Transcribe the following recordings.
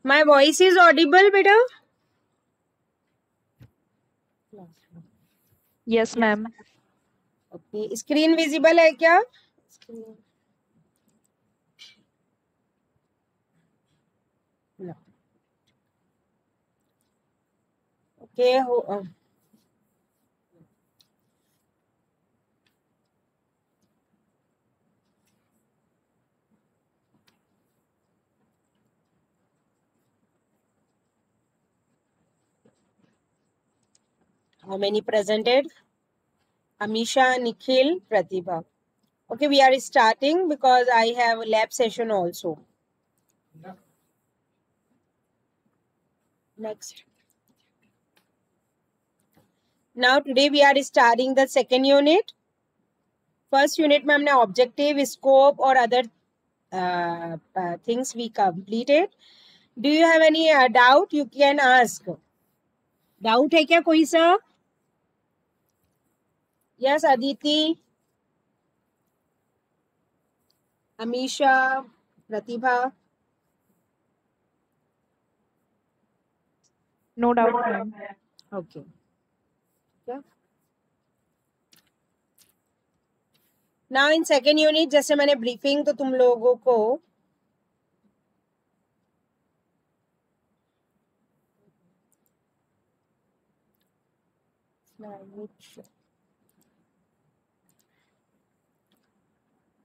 My voice is audible, beta? Yes, ma'am. Okay. Screen visible है क्या? No. Okay. How many presented? Amisha, Nikhil, Pratibha. Okay, we are starting because I have a lab session also. Next. Now today we are starting the second unit. First unit में हमने objective, scope और other things we completed. Do you have any doubt? You can ask. Doubt है क्या कोई सा? Yes, Aditi, Amisha, Pratibha. No doubt, ma'am. Okay. Yeah. Now in second unit जैसे मैंने briefing तो तुम लोगों को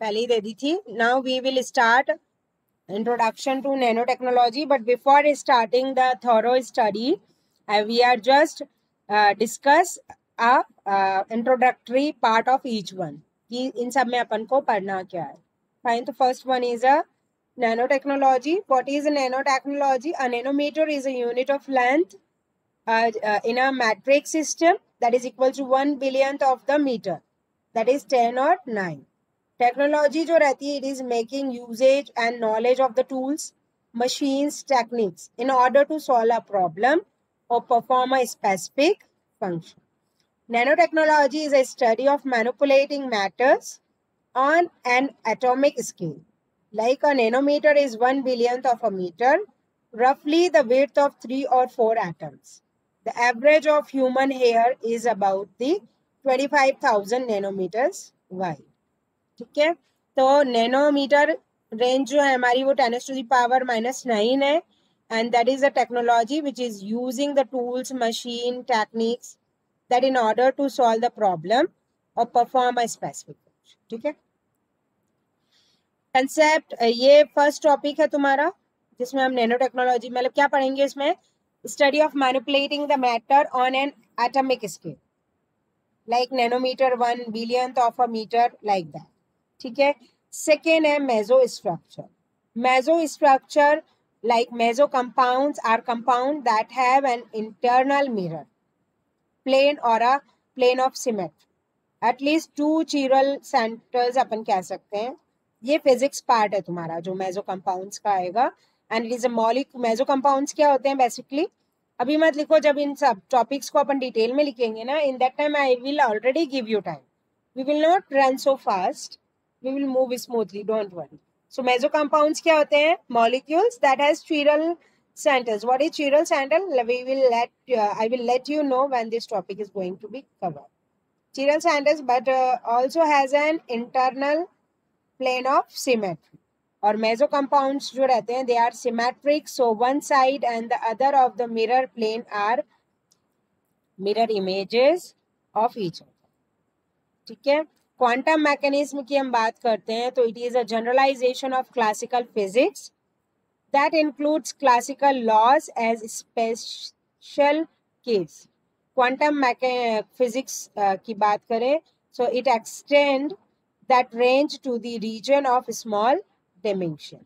पहले ही दे दी थी. Now we will start introduction to nanotechnology, but before starting the thorough study, we are just discuss a introductory part of each one. कि इन सब में अपन को पढ़ना क्या है. Fine. तो first one is a nanotechnology. What is a nanotechnology? A nanometer is a unit of length in a metric system that is equal to 1 billionth of the meter. That is 10 or 9. Technology जो रहती है, it is making uses and knowledge of the tools, machines, techniques in order to solve a problem or perform a specific function. Nanotechnology is a study of manipulating matters on an atomic scale. Like a nanometer is 1 billionth of a meter, roughly the width of 3 or 4 atoms. The average of human hair is about the 25,000 nanometers wide. ठीक है, तो nanometre range जो है हमारी वो 10⁻⁻⁹ है, and that is a technology which is using the tools, machine, techniques that in order to solve the problem और perform a specific function. ठीक है, कंसेप्ट ये फर्स्ट टॉपिक है तुम्हारा जिसमें हम नैनो टेक्नोलॉजी मतलब क्या पढ़ेंगे इसमें, study of manipulating the matter on an atomic scale like nanometre 1 billionth of a metre like that. ठीक है, सेकेंड है meso structure. Meso structure like meso compounds are compound that have an internal mirror plane or a plane of symmetry. At least 2 chiral centers अपन कह सकते हैं. ये physics part है तुम्हारा जो मेसो कंपाउंड्स का आएगा, and it is a molecule. Meso compounds क्या होते हैं बेसिकली, अभी मत लिखो, जब इन सब टॉपिक्स को अपन डिटेल में लिखेंगे ना, in that time I will already give you time. We will not run so fast, we will move smoothly, don't worry. So meso compounds क्या होते हैं, molecules that has chiral centers. What is chiral center? We will I will let you know when this topic is going to be covered. Chiral centers, but also has an internal plane of symmetry. और meso compounds जो रहते हैं, they are symmetric, so one side and the other of the mirror plane are mirror images of each other. ठीक है, quantum mechanism की हम बात करते हैं तो it is a generalisation of classical physics that includes classical laws as special case. Quantum physics की बात करें so it extend that range to the region of small dimension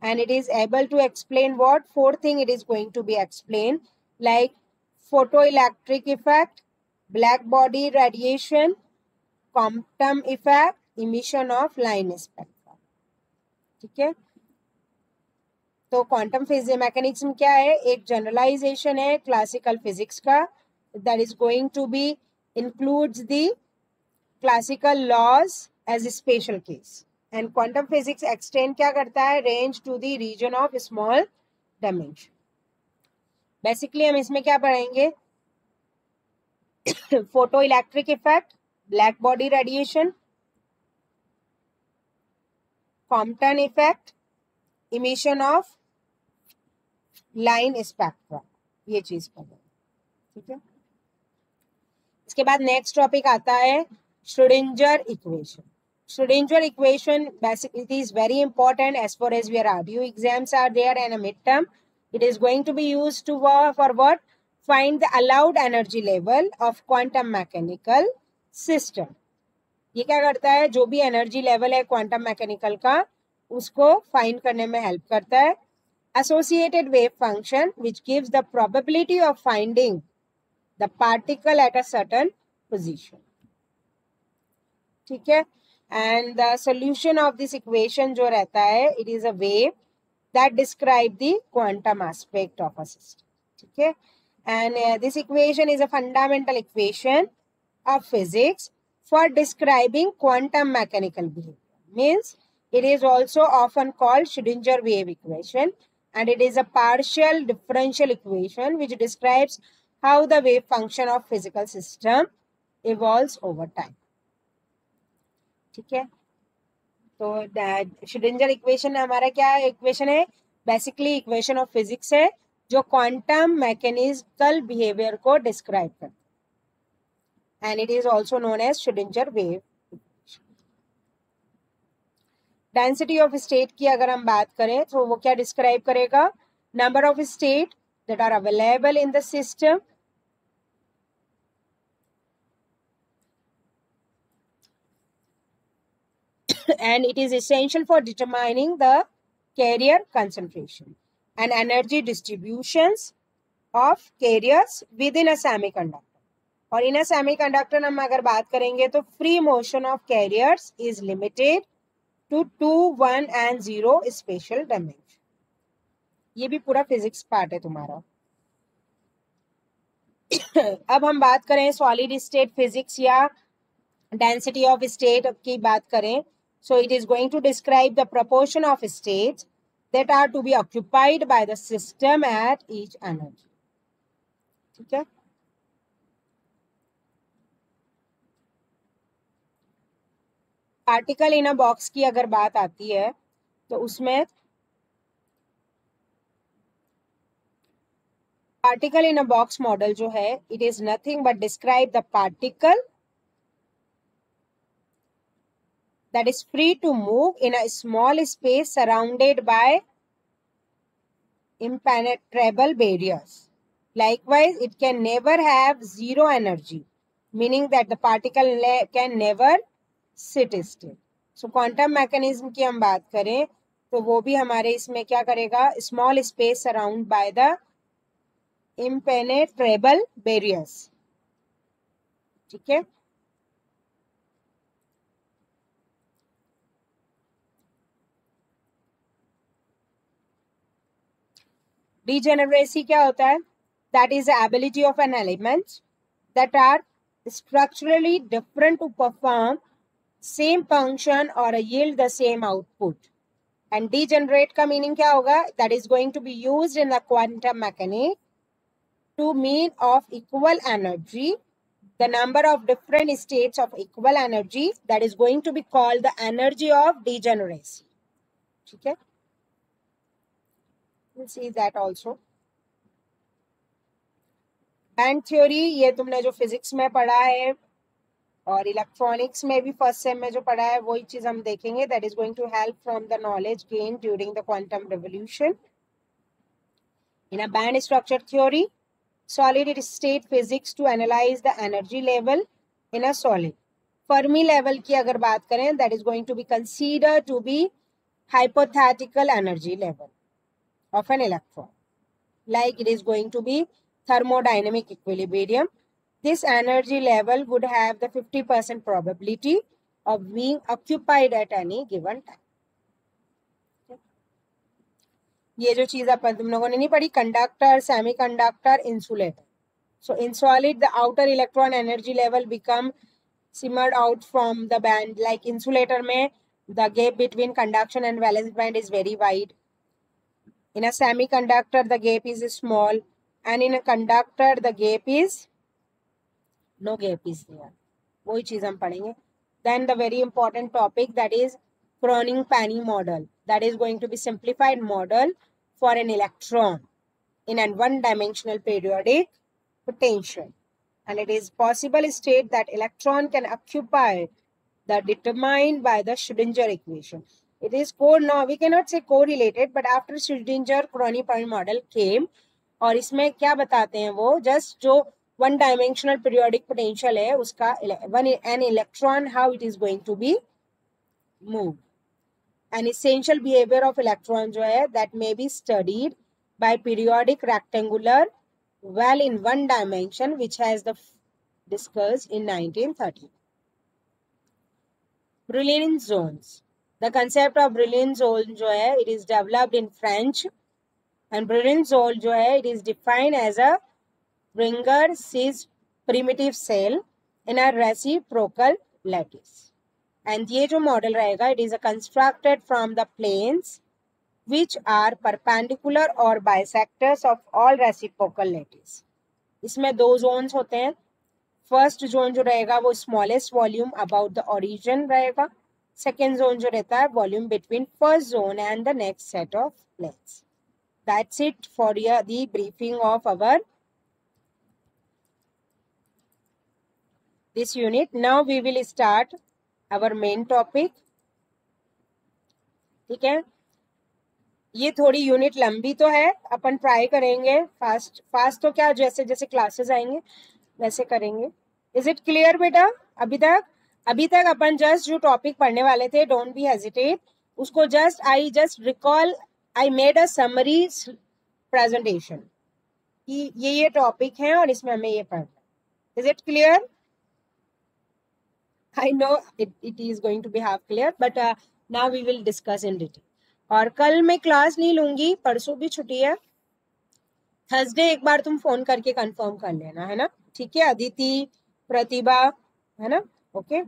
and it is able to explain what fourth thing it is going to be explained, like photoelectric effect, black body radiation, quantum effect, emission of line spectra. ठीक है, तो quantum physics mechanism क्या है, एक generalisation है classical physics का that is going to be includes the classical laws as special case. And quantum physics extend क्या करता है, range to the region of small dimension. Basically हम इसमें क्या पढ़ेंगे, photo electric effect, black body radiation, Compton effect, emission of line spectra, ये चीज पढ़ेंगे, ठीक है। इसके बाद नेक्स्ट टॉपिक आता है Schrodinger equation. Schrodinger equation basically it is very important as far as your RDU exams are there and a midterm. It is going to be used to for what? Find the allowed energy level of quantum mechanical system. ये क्या करता है, जो भी energy level है quantum mechanical का उसको find करने में हेल्प करता है। Associated wave function which gives the probability of finding the particle at a certain position. ठीक है। And the solution of this equation जो रहता है, it is a wave that describe the quantum aspect of a system. ठीक है। And this equation is a fundamental equation of physics for describing quantum mechanical behavior. Means it is also often called Schrodinger wave equation, and it is a partial differential equation which describes how the wave function of physical system evolves over time. ठीक है। तो Schrodinger equation हमारा क्या equation है, basically equation of physics है जो quantum mechanical behaviour को describe करता है, and it is also known as Schrodinger wave. Density of state की अगर हम बात करें तो वो क्या डिस्क्राइब करेगा, number of state that are available in the system, and it is essential for determining the carrier concentration and energy distributions of carriers within a semiconductor. और in a semiconductor हम अगर बात करेंगे तो free motion of carriers is limited to 2, 1 and 0 spatial dimension. ये भी पूरा physics part है तुम्हारा। अब हम बात करें सॉलिड स्टेट फिजिक्स या डेंसिटी ऑफ स्टेट की बात करें, so it is going to describe the proportion of states that are to be occupied by the system at each energy. ठीक है। पार्टिकल इन अ बॉक्स की अगर बात आती है तो उसमें particle in a box model जो है, it is nothing but describe the particle that is free to move in a small space surrounded by impenetrable barriers. Likewise, it can never have zero energy, meaning that the particle can never sit still. So quantum mechanism की हम बात करें तो वो भी हमारे इसमें क्या करेगा, small space surrounded by the impenetrable barriers. ठीक है। Degeneracy क्या होता है, that is the ability of an element that are structurally different to perform same function or yield the same output. And degenerate का meaning क्या होगा, that is going to be used in the quantum mechanics to mean of equal energy, the number of different states of equal energy, that is going to be called the energy of degeneracy. ठीक है। We'll see that also. Band theory ये तुमने जो physics में पढ़ा है और electronics में भी फर्स्ट सेम में जो पढ़ा है वही चीज हम देखेंगे, that is going to help from the knowledge gain during the quantum revolution. In a band structure theory, solid state physics to analyse the energy level in a solid. Fermi level की अगर बात करें, that is going to be consider to be hypothetical energy level of an electron, like it is going to be thermodynamic equilibrium. This energy level would have the 50% probability of being occupied at any given time. ये जो चीज अपन तुम लोगों ने नहीं पढ़ी, conductor, semiconductor, insulator. So in solid, the outer electron energy level become simmered out from the band. Like insulator में The gap between conduction and valence band is very wide. In a semiconductor, the gap is small, and in a conductor, the gap is no gap is there. वही चीज हम पढ़ेंगे. Then the very important topic, that is Cronin-Penney model. That is going to be simplified model for an electron in a one-dimensional periodic potential. And it is possible state that electron can occupy the determined by the Schrödinger equation. It is no, we cannot say correlated, but after Schrödinger Kronig-Penney model came, और इसमें क्या बताते हैं वो, just जो one dimensional periodic potential है उसका an electron how it is going to be move. An essential behaviour of electron जो है that may be studied by periodic rectangular well in one dimension, which has the discussed in 1930. Brillouin zones. The concept of Brillouin zone जो है it is developed in French, and Brillouin zone जो है it is defined as a Springer-Cis primitive cell in a reciprocal lattice. And ये जो model रहेगा it is constructed from the planes which are perpendicular or bisectors of all reciprocal lattice. इसमें दो zones होते हैं. First zone जो रहेगा वो smallest volume about the origin रहेगा. सेकेंड जोन जो रहता है volume between first zone and the next set of planes. That's it for the briefing of our this unit. Now we will start our main topic. ठीक है, ये थोड़ी unit लंबी तो है, अपन ट्राई करेंगे फास्ट तो क्या जैसे जैसे क्लासेस आएंगे वैसे करेंगे. इज इट क्लियर बेटा? अभी तक अपन जस्ट जो टॉपिक पढ़ने वाले थे, डोंट बी हेजिटेट, उसको just I recall, I made a summary presentation कि ये टॉपिक है और इसमें हमें ये पढ़ना. Is it clear? I know it is going to be half clear, but now we will discuss in detail. और कल मैं क्लास नहीं लूंगी, परसों भी छुट्टी है. थर्सडे एक बार तुम फोन करके कंफर्म कर लेना, है ना? ठीक है, अदिति, प्रतिभा, है ना? Okay,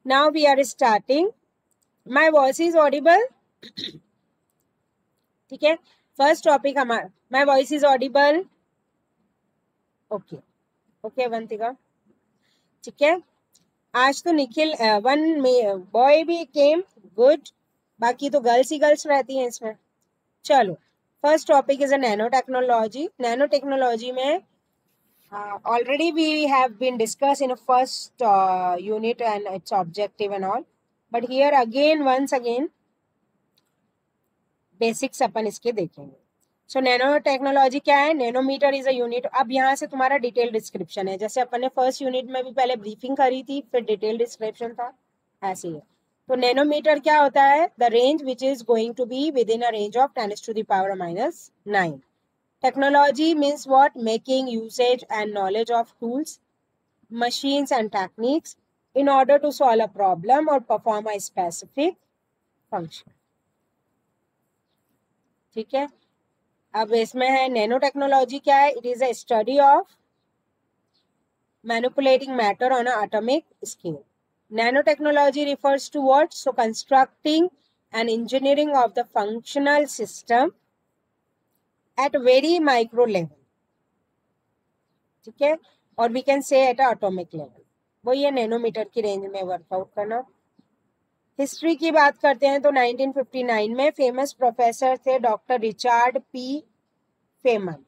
now we are starting. My voice is audible? ठीक है, फर्स्ट टॉपिक हमारा, my voice is audible? Okay okay Avantika, ठीक है. आज तो निखिल वन बॉय भी केम, गुड. बाकी तो गर्ल्स ही गर्ल्स रहती हैं इसमें. चलो, first topic is a nano technology. Nano technology में already we have been discussed in a first unit and its objective and all, but here again once again basics अपन इसके देखेंगे. सो नैनो टेक्नोलॉजी क्या है? Nanometre is a unit. अब यहाँ से तुम्हारा डिटेल डिस्क्रिप्शन है, जैसे अपन ने फर्स्ट यूनिट में भी पहले ब्रीफिंग करी थी, फिर डिटेल डिस्क्रिप्शन था, ऐसे ही है. तो नैनोमीटर क्या होता है? The range which is going to be within a range of 10⁻⁹. Technology means what? Making usage and knowledge of tools, machines and techniques in order to solve a problem or perform a specific function. ठीक है, अब इसमें है nano technology क्या है? It is a study of manipulating matter on a atomic scale. Nano technology refers to what? So constructing and engineering of the functional system at very micro level. ठीक है, और we can say at atomic level. वो ये nanometre की range में workout करना. History की बात करते हैं तो 1959 में फेमस प्रोफेसर थे डॉक्टर रिचर्ड पी फेमन.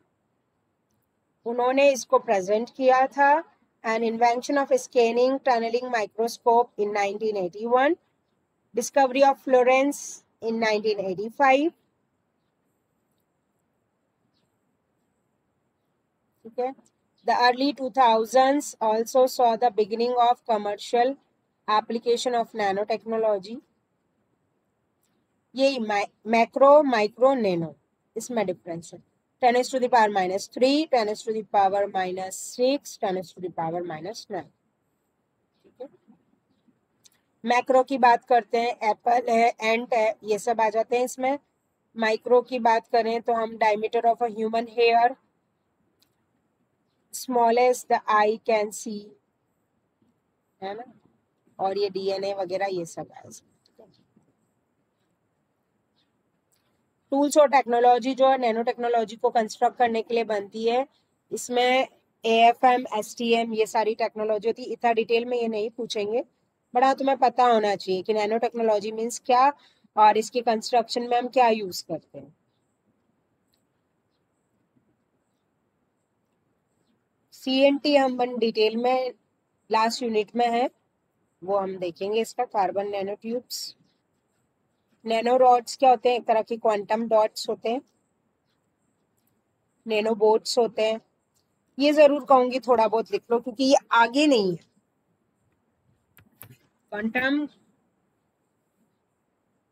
उन्होंने इसको प्रेजेंट किया था. An invention of scanning tunnelling microscope in 1981. Discovery of fullerenes in 1985. Okay. The early 2000s also saw the beginning of commercial application of nanotechnology. ये macro micro nano, इसमें difference है. 10⁻⁻3, 10⁻⁻6, 10⁻�9. ठीक है, macro की बात करते हैं, एप्पल है, एंट है, ये सब आ जाते हैं इसमें. माइक्रो की बात करें तो हम diameter of a human hair, smallest the eye can see, है ना? और ये DNA वगैरह ये सब है. टूल्स और टेक्नोलॉजी जो है नैनो टेक्नोलॉजी को कंस्ट्रक्ट करने के लिए बनती है, इसमें AFM STM ये सारी टेक्नोलॉजी होती है। इतना डिटेल में ये नहीं पूछेंगे, बड़ा तुम्हें पता होना चाहिए कि नैनो टेक्नोलॉजी मीन्स क्या और इसके कंस्ट्रक्शन में हम क्या यूज करते हैं। CNT हम डिटेल में लास्ट यूनिट में है, वो हम देखेंगे इसका। Carbon nano tubes, nano rods क्या होते हैं? एक तरह के क्वांटम डॉट्स होते हैं। नैनो बोट्स होते हैं। ये जरूर कहूंगी थोड़ा बहुत लिख लो क्योंकि ये आगे नहीं है। क्वांटम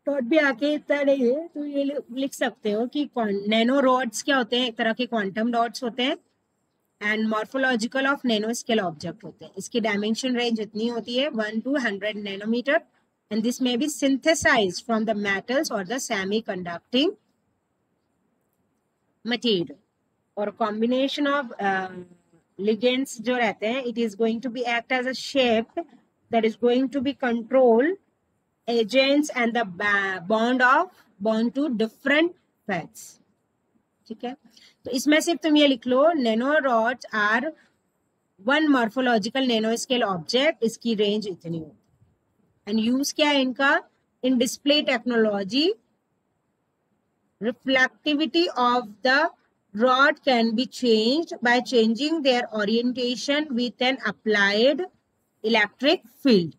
डॉट भी आगे इतना नहीं है, तो ये लिख सकते हो कि नैनो रॉड्स क्या होते हैं? एक तरह के क्वांटम डॉट्स होते हैं and morphological of nano scale object होते हैं। इसकी डायमेंशन रेंज इतनी होती है 1 to 100 nanometre and this may be synthesised from the metals और द सेमी कंडक्टिंग मटेरियल और कॉम्बिनेशन ऑफ ligands जो रहते हैं, it is going to be act as a shape that is going to be control agents and the bond to different fats। ठीक है, तो इसमें सिर्फ तुम ये लिख लो nano rods are one morphological nano scale object, इसकी रेंज इतनी होती है। एंड यूज क्या है इनका? In display technology, reflectivity of the rod can be changed by changing their orientation with an applied electric field।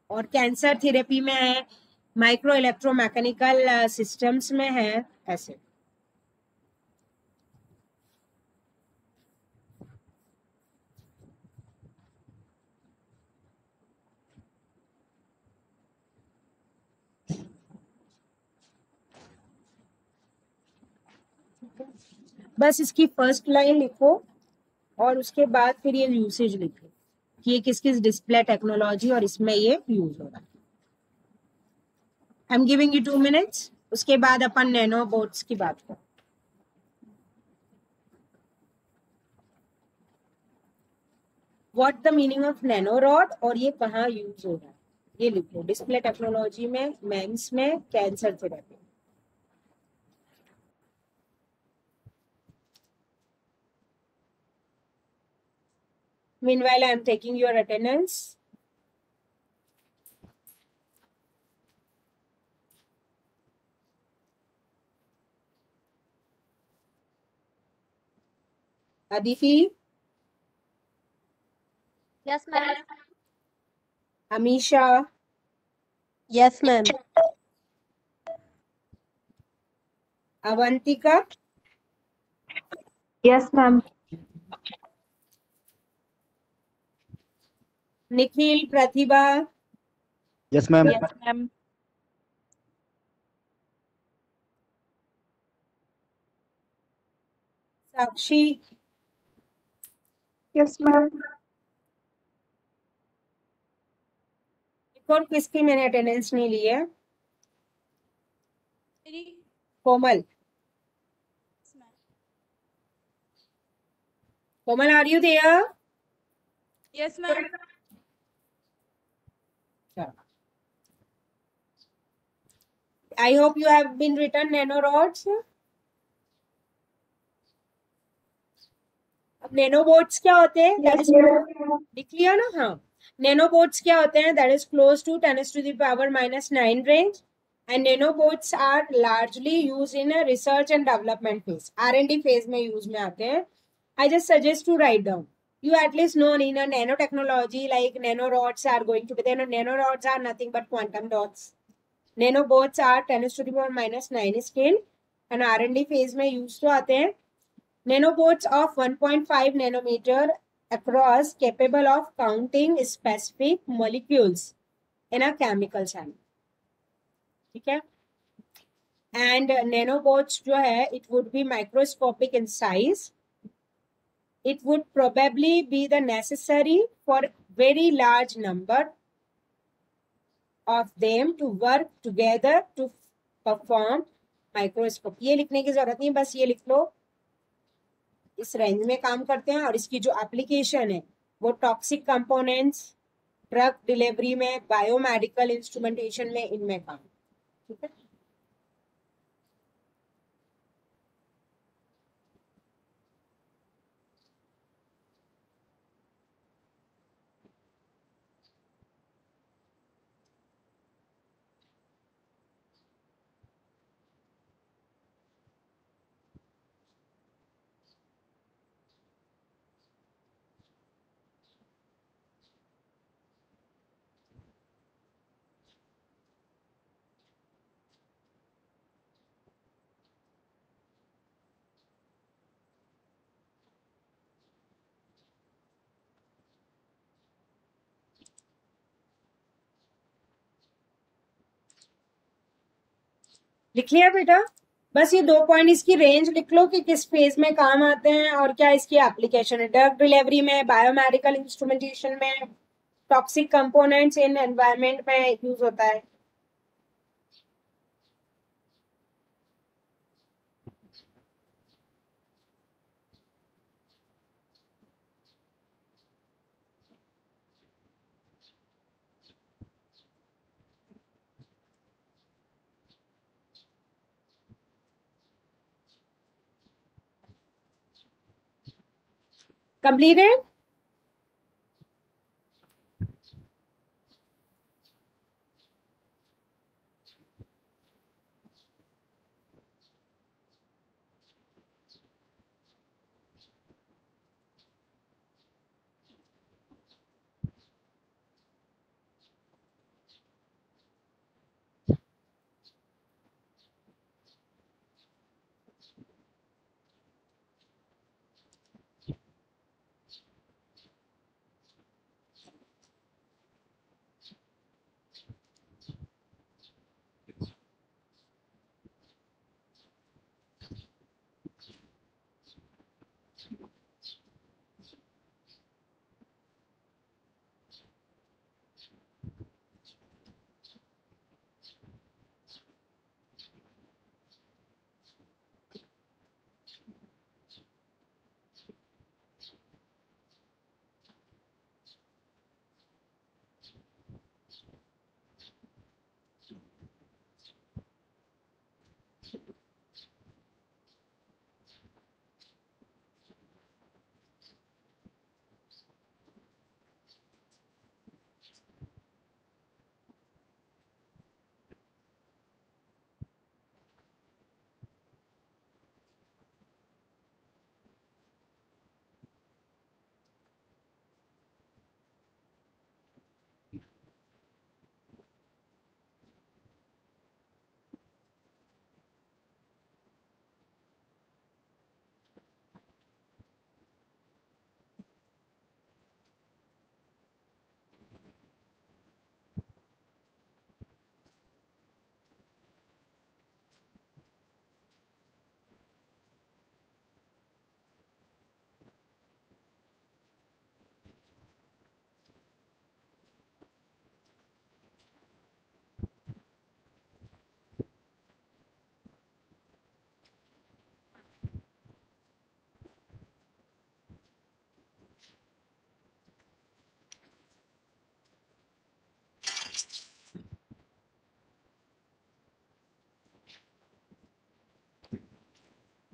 और कैंसर थेरेपी में है, माइक्रो इलेक्ट्रोमैकेनिकल सिस्टम्स में है, ऐसे। बस इसकी फर्स्ट लाइन लिखो और उसके बाद फिर ये यूसेज लिखो कि ये किस किस डिस्प्ले टेक्नोलॉजी और इसमें ये यूज हो रहा है। आई एम गिविंग यू 2 मिनट्स, उसके बाद अपन नैनो बोट्स की बात करें। What the meaning of nano rod और ये कहाँ यूज हो रहा है, ये लिखो। डिस्प्ले टेक्नोलॉजी में, मेंस में, cancer therapy. Meanwhile, I am taking your attendance. Adifi? Yes, ma'am. Amisha? Yes, ma'am. Avantika? Yes, ma'am. Nikhil, Pratibha? Yes, ma'am. Yes, ma'am. Sakshi? Yes, ma'am. और किसकी मैंने अटेंडेंस नहीं ली है? कोमल? Komal, are you there? Yes, ma'am. I hope you have been written nanorods. अब nanobots क्या होते हैं? Yes, लिख लिया ना? हाँ, नैनोबोट्स क्या होते हैं? That is close to 10⁻⁻⁹ range. And nanobots are largely used in a research and development phase. R&D phase में use में आते हैं. I just suggest to write down. You at least know in a nanotechnology like nanorods are going to be there. Nanorods are nothing but quantum dots. Nanobots are 10⁻⁹ scale and R&D phase में use तो आते हैं. Nanobots of 1.5 nanometer across capable of counting specific molecules in a chemical sample. ठीक है? And nanobots जो है, it would be microscopic in size. It would probably be the necessary for very large number of them to work together to perform microscope. ये लिखने की जरूरत नहीं, बस ये लिख लो इस रेंज में काम करते हैं और इसकी जो एप्लीकेशन है वो टॉक्सिक कंपोनेंट्स, ड्रग डिलीवरी में, बायोमेडिकल इंस्ट्रूमेंटेशन में, इनमें काम। ठीक है? लिख लिया बेटा? बस ये 2 पॉइंट इसकी रेंज लिख लो कि किस फेज में काम आते हैं और क्या इसकी एप्लीकेशन है। ड्रग डिलीवरी में, बायोमेडिकल इंस्ट्रूमेंटेशन में, टॉक्सिक कंपोनेंट्स इन एनवायरनमेंट में यूज होता है। कंप्लीटेड?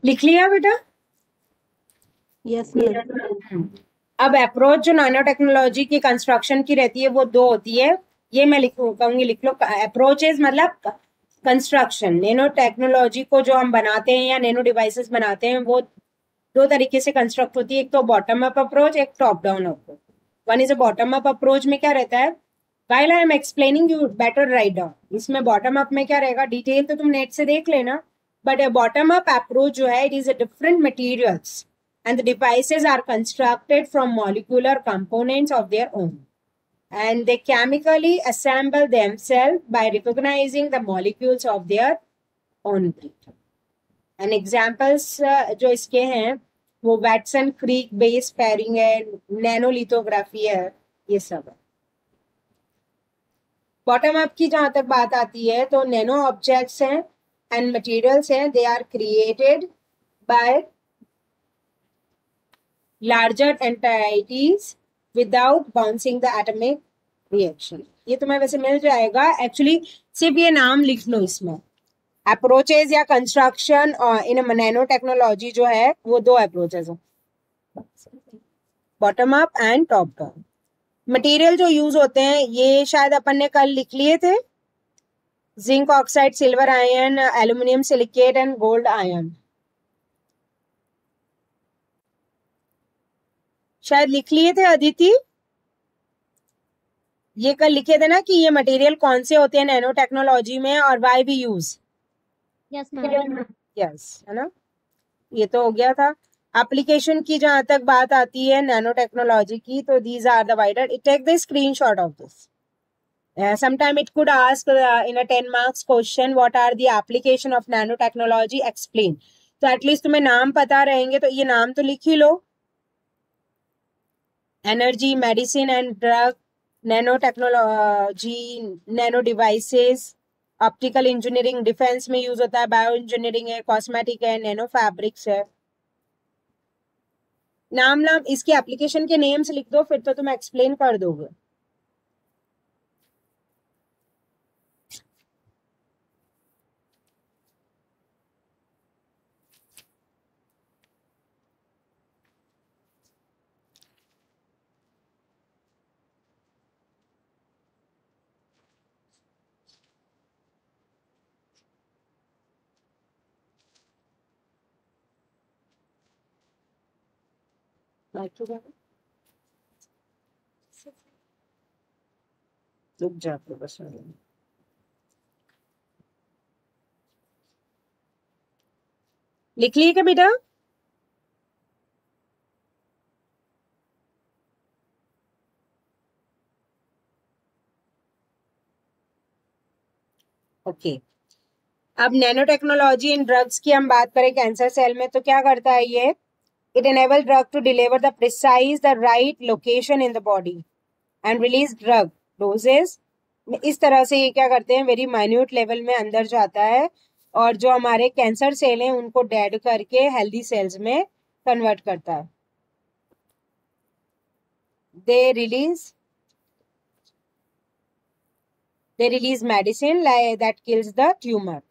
लिख लिया बेटा? Yes ma'am. अब अप्रोच जो नैनो टेक्नोलॉजी की कंस्ट्रक्शन की रहती है वो 2 होती है। ये मैं कहूंगी लिख लो। अप्रोचेस मतलब कंस्ट्रक्शन। नैनो टेक्नोलॉजी को जो हम बनाते हैं या नैनो डिवाइसेस बनाते हैं वो 2 तरीके से कंस्ट्रक्ट होती है। एक तो बॉटम अप अप्रोच, एक top down approach. One is a bottom up approach में क्या रहता है, while I am explaining you better right down. इसमें बॉटम अप में क्या रहेगा, डिटेल तो तुम नेट से देख लेना, but a bottom up approach जो है, it is a different materials and the devices are constructed from molecular components of their own and they chemically assemble themselves by recognizing the molecules of their own. and examples जो इसके हैं वो Watson creek base pairing है, नैनोलिथोग्राफी है, ये सब है। Bottom up की जहां तक बात आती है तो नैनो ऑब्जेक्ट्स हैं एंड मटेरियल्स हैं, they are created by larger entities without bouncing the atomic reaction. ये तुम्हें वैसे मिल जाएगा, एक्चुअली सिर्फ ये नाम लिख लो। इसमें अप्रोचेज या कंस्ट्रक्शन इन नैनो टेक्नोलॉजी जो है वो 2 अप्रोचेज हैं, bottom up and top down. Material जो यूज होते हैं ये शायद अपन ने कल लिख लिए थे, zinc oxide, silver ion, aluminium silicate and gold ion. शायद लिख लिए थे अदिति, ये कल लिखे थे ना कि ये मटेरियल कौन से होते हैं नैनो टेक्नोलॉजी में और why we use. Yes ma'am. Yes, है ना, ये तो हो गया था। एप्लीकेशन की जहां तक बात आती है नैनो टेक्नोलॉजी की तो these are the wider, take the screenshot of this. Sometime it could ask in a 10 marks question, what are the application of nanotechnology, explain. तो एटलीस्ट तुम्हें नाम पता रहेंगे, तो ये नाम तो लिख ही लो. Energy, medicine and drug, nano technology, nano devices, optical engineering, defence में यूज होता है, बायो इंजीनियरिंग है, कॉस्मेटिक है, नैनो फैब्रिक्स है. नाम इसके एप्लीकेशन के नेम्स लिख दो, फिर तो तुम एक्सप्लेन कर दोगे. रुक जाते बस. लिख लिए क्या बेटा? ओके. अब नैनो टेक्नोलॉजी इन ड्रग्स की हम बात करें कैंसर सेल में, तो क्या करता है ये? It enable drug to deliver the precise the right location in the body and release drug doses. इस तरह से ये क्या करते हैं, वेरी माइन्यूट लेवल में अंदर जाता है और जो हमारे कैंसर सेल हैं उनको डेड करके हेल्दी सेल्स में कन्वर्ट करता है. They release medicine that kills the tumor.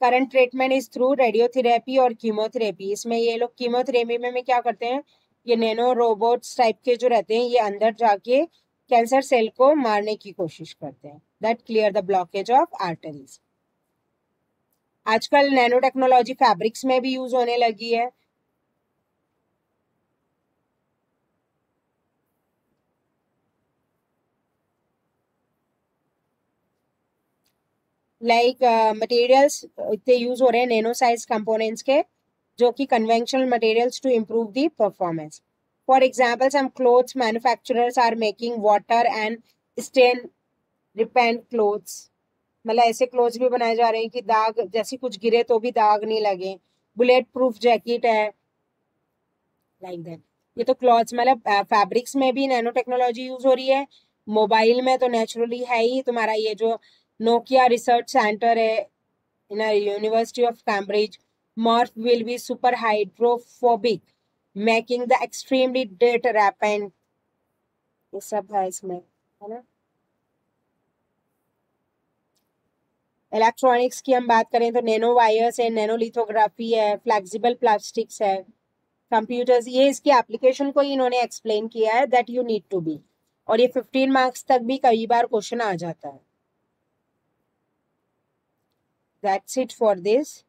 Current treatment is through radiotherapy और कीमोथेरेपी. इसमें ये लोग कीमोथेरेपी में क्या करते हैं, ये नैनो रोबोट्स टाइप के जो रहते हैं ये अंदर जाके कैंसर सेल को मारने की कोशिश करते हैं. That clear the blockage of arteries. आजकल नैनो टेक्नोलॉजी फैब्रिक्स में भी यूज होने लगी है. लाइक मटेरियल्स इतने यूज हो रहे हैं नैनो साइज कंपोनेंट्स के, जो कि conventional materials to improve the performance. For example some clothes manufacturers are making water and stain repellent clothes. मतलब ऐसे क्लोथ्स भी बनाए जा रहे हैं कि दाग जैसे कुछ गिरे तो भी दाग नहीं लगे. बुलेट प्रूफ जैकेट है, लाइक दैट. ये तो क्लॉथ्स मतलब फैब्रिक्स में भी नैनो टेक्नोलॉजी यूज हो रही है. मोबाइल में तो नेचुरली है ही. तुम्हारा ये जो नोकिया रिसर्च सेंटर है in university of Cambridge, morph will be super hydrophobic making the extremely डेट रैपेंट. ये सब है इसमें, है ना. इलेक्ट्रॉनिक्स की हम बात करें तो नैनो वायर्स है, नैनो लिथोग्राफी है, फ्लेक्सिबल प्लास्टिक्स है, कंप्यूटर्स. ये इसकी एप्लीकेशन को इन्होंने एक्सप्लेन किया है that you need to be. और ये 15 मार्क्स तक भी कई बार क्वेश्चन आ जाता है. That's it for this.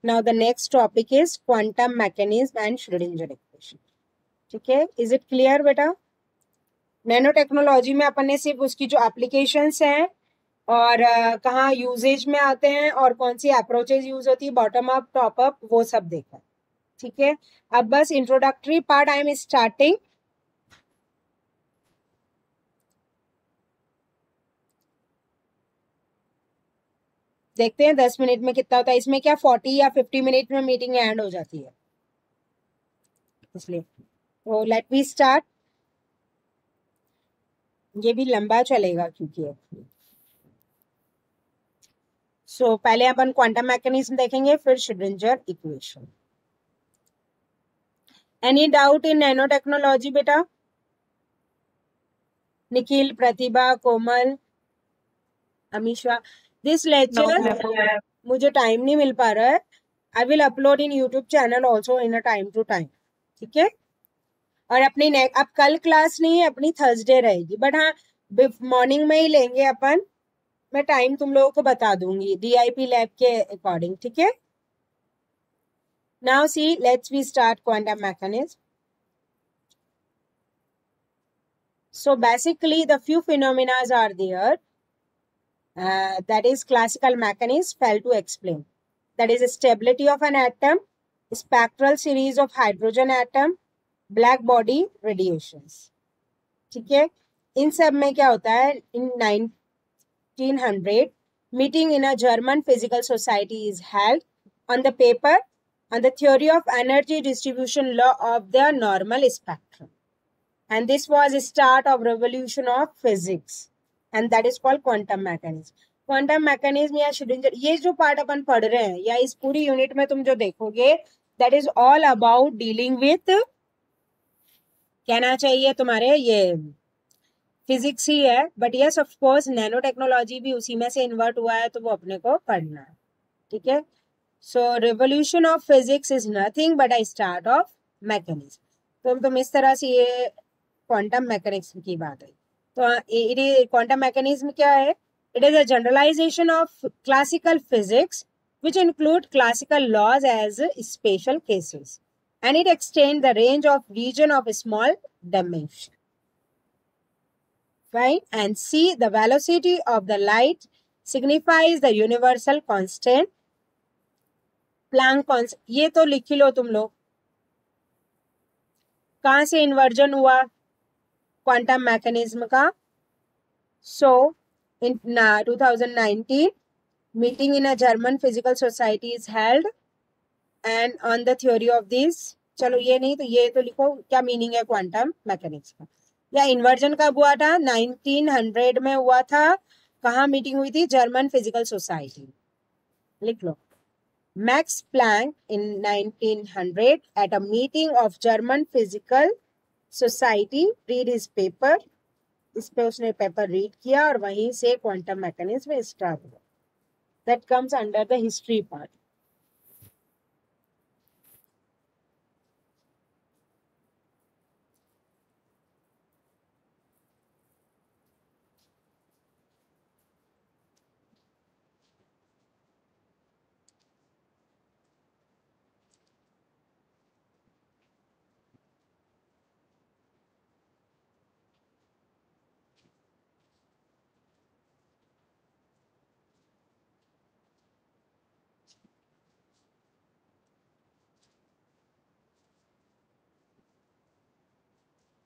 Now the next topic is quantum mechanism and Schrödinger equation. ठीक है, इज इट क्लियर बेटा? नैनो टेक्नोलॉजी में अपन ने सिर्फ उसकी जो एप्लीकेशंस हैं और कहाँ यूजेज में आते हैं और कौन सी अप्रोचेज यूज होती है, बॉटम अप टॉप अप, वो सब देखा. ठीक है, अब बस introductory part I am starting. देखते हैं 10 मिनट में कितना होता है. इसमें क्या 40 या 50 मिनट में मीटिंग एंड हो जाती है, इसलिए तो लेट वी स्टार्ट. ये भी लंबा चलेगा क्योंकि पहले अपन क्वांटम मैकेनिज्म देखेंगे, फिर Schrodinger equation. Any doubt in nano technology बेटा? निखिल, प्रतिभा, कोमल, अमीशा. दिस लेक्चर मुझे टाइम नहीं मिल पा रहा है. I will upload in YouTube channel also in a time to time. ठीक है, और अपनी अब कल क्लास नहीं है, अपनी थर्सडे रहेगी. बट हाँ, मॉर्निंग में ही लेंगे अपन. मैं टाइम तुम लोगों को बता दूंगी डीआईपी लैब के अकॉर्डिंग. ठीक है, now see let's we start quantum mechanism. So basically the few phenomena are there that is classical mechanics fail to explain. That is stability of an atom, spectral series of hydrogen atom, black body radiations. ठीक है, इन सब में क्या होता है, इन 1900 meeting in a German physical society is held on the paper on the theory of energy distribution law of the normal spectrum, and this was the start of revolution of physics, and that is called quantum mechanism. Quantum mechanism या Schrodinger, ये जो part अपन पढ़ रहे हैं या इस पूरी unit में तुम जो देखोगे, that is all about dealing with, कहना चाहिए तुम्हारे ये फिजिक्स ही है, but yes of course nano technology भी उसी में से इन्वर्ट हुआ है, तो वो अपने को पढ़ना है. ठीक है, so revolution of physics is nothing but a start of mechanism. तो तुम इस तरह से ये क्वांटम मैकेनिज्म की बात है. तो क्वांटम मैकेनिज्म क्या है? It is a generalization of classical physics which include classical laws as special cases, and it extends the range of region of small dimension. Right? And C, the velocity of the light signifies the universal constant. Planck constant, ये तो लिख लो तुम लोग. कहाँ से inversion हुआ quantum mechanism का? So in 2019 meeting in a German physical society is held, and on the theory of this, चलो ये नहीं तो ये तो लिखो क्या मीनिंग है क्वांटम मैकेनिक्स का. या इन्वर्जन कब हुआ था? 1900 में हुआ था. कहाँ मीटिंग हुई थी? German physical society. लिख लो, Max Planck in 1900 at a meeting of German physical society read his paper. इस पे उसने पेपर रीड किया और वहीं से क्वांटम मैकेनिज्म स्टार्ट हुआ. That comes under the history part.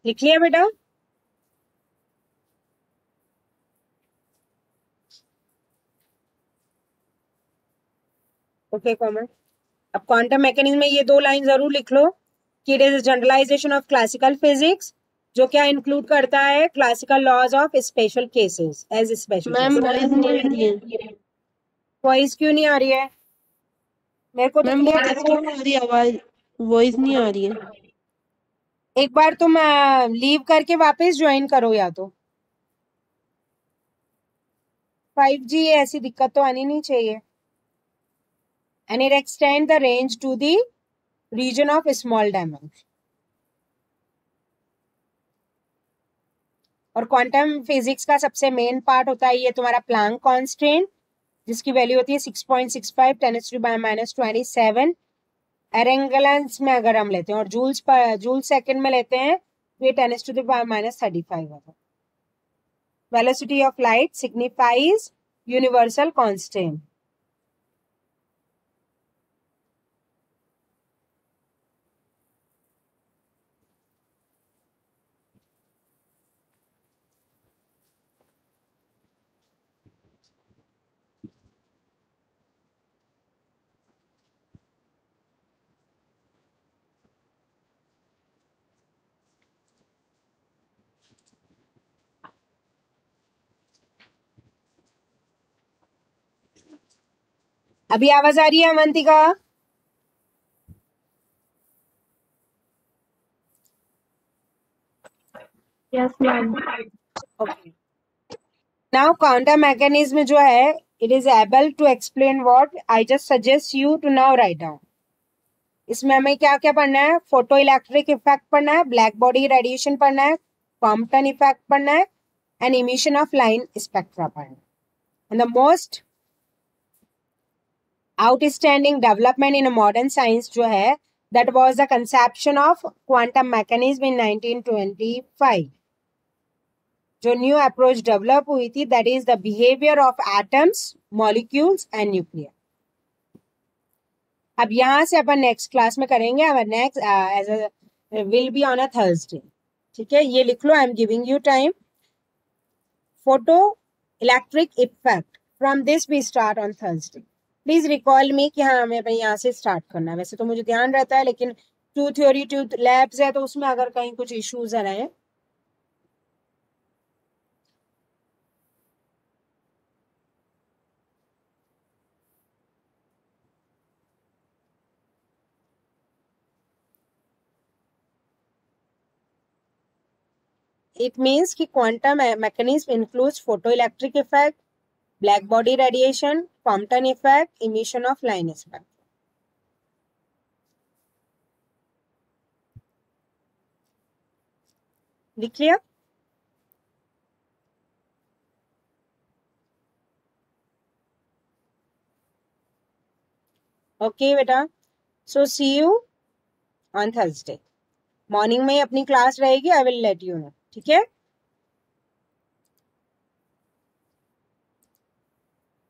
लिख लिया बेटा? Okay common. अब क्वांटम मैकेनिज्म में ये दो लाइन जरूर लिख लो कि it is generalisation of classical physics, जो क्या इंक्लूड करता है? Classical laws of special cases as special. Ma'am voice नहीं आ रही है. वॉइस क्यों नहीं आ रही है? मेरे को तो मैम क्लियर वॉइस क्यों नहीं आ रही? आवाज वॉइस नहीं आ रही है. एक बार तुम लीव करके वापस ज्वाइन करो, या तो 5G ऐसी दिक्कत तो आनी नहीं चाहिए. And it extend the range to the region of small dimension. और क्वांटम फिजिक्स का सबसे मेन पार्ट होता है ये तुम्हारा प्लैंक कांस्टेंट, जिसकी वैल्यू होती है 6.65 10⁻⁻27. एरेंगलेंस में अगर हम लेते हैं और जूल सेकंड में लेते हैं तो ये 10⁻⁻35 होता है. Velocity of light signifies universal constant. अभी आवाज आ रही है Avantika? Yes ma'am. Okay. Now quantum mechanism जो है, it is able to explain what I just suggest you to now write down. इसमें हमें क्या क्या पढ़ना है? फोटो इलेक्ट्रिक इफेक्ट पढ़ना है, ब्लैक बॉडी रेडिएशन पढ़ना है, कॉम्पटन इफेक्ट पढ़ना है, and emission of line spectra पढ़ना है. And the most outstanding development in a modern science जो है, that was the conception of quantum mechanism in 1925. जो न्यू अप्रोच डेवलप हुई थी, that is the behaviour of atoms, molecules and nuclear. अब यहाँ से अपन नेक्स्ट क्लास में करेंगे, our next will be on a Thursday। ठीक है, ये लिख लो, I am giving you time. Photo electric effect, from this we start on Thursday. Please recall me कि हाँ हमें अपने यहाँ से स्टार्ट करना है। वैसे तो मुझे ध्यान रहता है, लेकिन टू थ्योरी टू लैब्स है, तो उसमें अगर कहीं कुछ इश्यूज आ रहे हैं। It means कि quantum mechanism includes photoelectric effect, black body radiation, Compton effect, emission of line spectrum। लिख लिया? ओके बेटा, सो सी यू ऑन थर्सडे। मॉर्निंग में ही अपनी क्लास रहेगी, I will let you know. ठीक है।